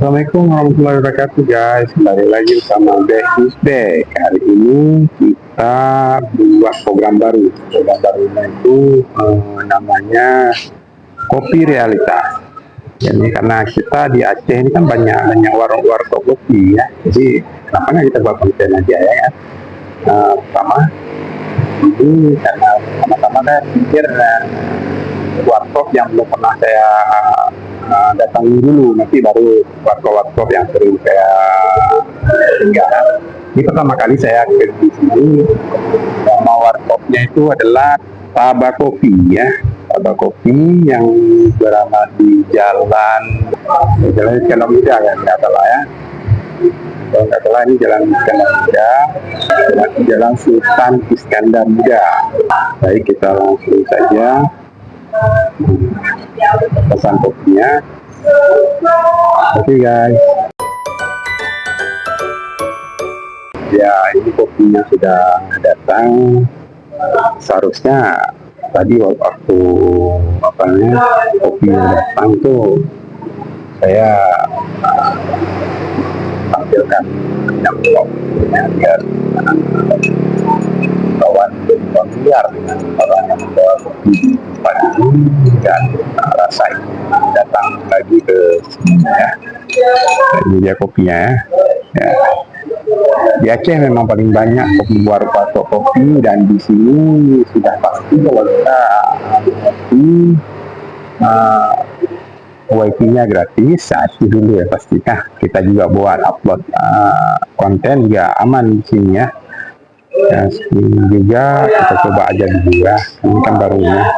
Assalamualaikum warahmatullahi wabarakatuh guys. Kembali lagi bersama Back Tuesday. Hari ini kita buat program baru. Program barunya itu namanya Kopi Realitas. Jadi karena kita di Aceh ini kan banyak warung-warung kopi ya. Jadi kenapa nggak kita buat konten aja ya. Pertama ini karena sama-sama kan pikir warkop yang belum pernah saya datangi dulu, nanti baru warkop yang sering saya tinggal. Ini pertama kali saya ke di sini. Nama warkopnya itu adalah Taba Kopi ya, Taba Kopi yang berada di Jalan Iskandar Muda ya, nggak salah ya. Kalau nggak salah ini Jalan Iskandar Muda, Jalan Sultan Iskandar Muda. Baik, kita langsung saja pesan kopinya. Oke guys, ya ini kopinya sudah datang. Seharusnya tadi waktu kopinya datang tuh saya tampilkan yang kopinya biar kawan familiar dengan orang yang membawa kopi pagi dan rasain datang lagi ke sini ya. Ini dia kopinya ya. Di Aceh memang paling banyak kopi warung kopi, dan di sini sudah pasti kalau kita kopi wifi-nya gratis. Itu dulu ya pastinya. Kita juga buat upload konten juga aman di sini ya. Ya, juga kita coba aja dulu ya. Ini kan barunya.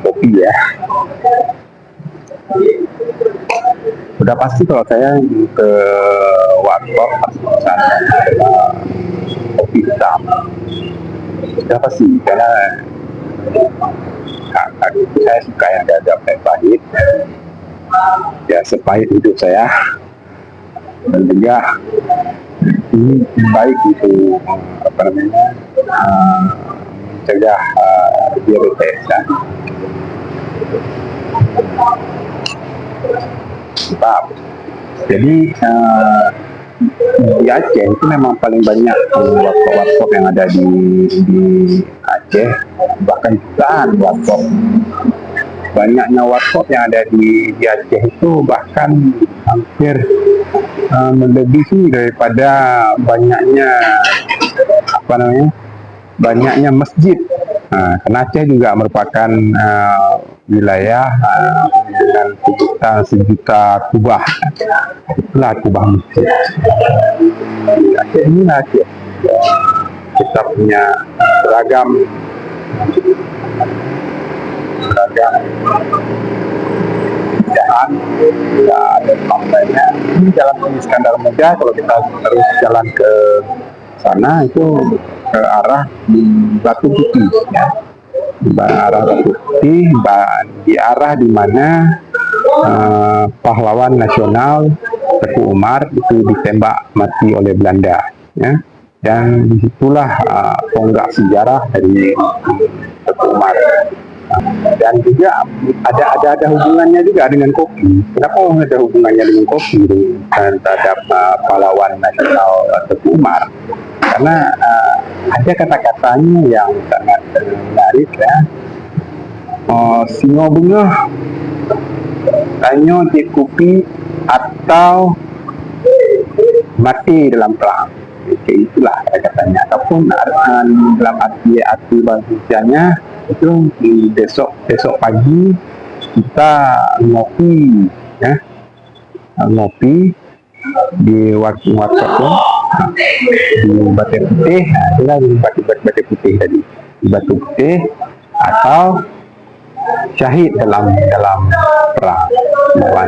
Kopi ya. Udah pasti kalau saya ke warkop pesan kopi hitam. Udah pasti karena saya suka yang agak pahit ya, sepahit hidup saya, dan juga ini baik itu mencegah diabetes ya. Jadi di Aceh itu memang paling banyak warkop yang ada di Aceh, bahkan jutaan warkop. Banyaknya warkop yang ada di Aceh itu bahkan hampir melebihi daripada banyaknya masjid. Karena Aceh juga merupakan wilayah dengan sejuta kubah. Itulah kubah masjid. Aceh ini Aceh. Kita punya beragam jalan, ada pantainya. Ini Jalan Iskandar Muda. Kalau kita terus jalan ke sana itu ke arah Batu Putih ya. Di arah di mana pahlawan nasional Teku Umar itu ditembak mati oleh Belanda ya. Dan disitulah tonggak sejarah dari Teku Umar. Dan juga ada hubungannya juga dengan kopi. Kenapa ada hubungannya dengan kopi terhadap pahlawan nasional Teku Umar? Karena ada kata-katanya yang sangat menarik ya. Singo bengah, tanyo di kopi, atau mati dalam perang. Itulah kata-katanya. Ataupun dalam arti bahasanya itu di besok pagi kita ngopi ya, ngopi di warkop di Batu Putih. Itulah di Batu Putih tadi, di Batu Putih, atau syahid dalam perang melawan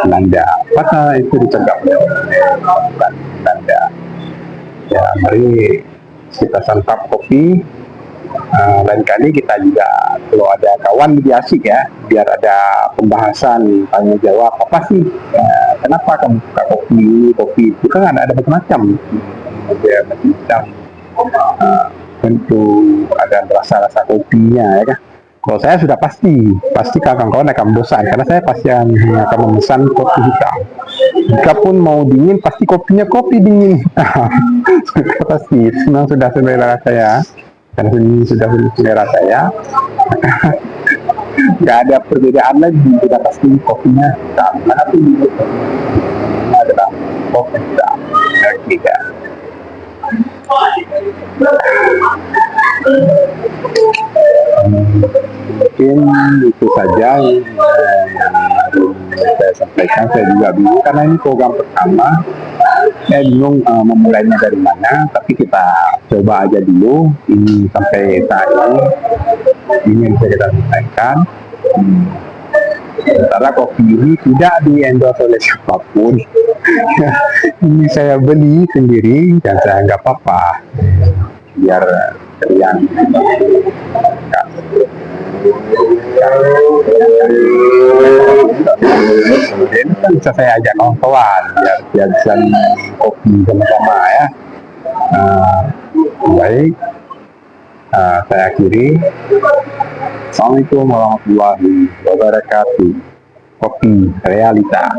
Belanda. Maka itu dicegah oleh Belanda. Ya, mari kita santap kopi. Lain kali kita juga kalau ada kawan lebih asik ya, biar ada pembahasan tanya jawab apa sih, kenapa kamu suka kopi itu kan ada macam-macam, ada macam-macam tentu ada rasa-rasa kopinya ya kan. Kalau saya sudah pasti kawan-kawan akan bosan karena saya pasti akan memesan kopi hitam. Jika pun mau dingin, pasti kopinya kopi dingin. Pasti, memang sudah selera saya. Karena ini sudah selera saya. Nggak ada perbedaan lagi, sudah pasti kopinya hitam. Tapi adalah kopi hitam. Tidak. Mungkin itu saja yang saya sampaikan. Saya juga bingung karena ini program pertama, saya bingung memulainya dari mana, tapi kita coba aja dulu ini sampai saat ini yang bisa kita sampaikan. Sementara kopi ini tidak di-endorse oleh siapapun. Ini saya beli sendiri dan saya nggak apa-apa biar yang kemudian kan bisa saya ajak kawan-kawan biar bisa kopi sama-sama ya. Baik, saya akhiri. Assalamualaikum warahmatullahi wabarakatuh. Kopi Realita.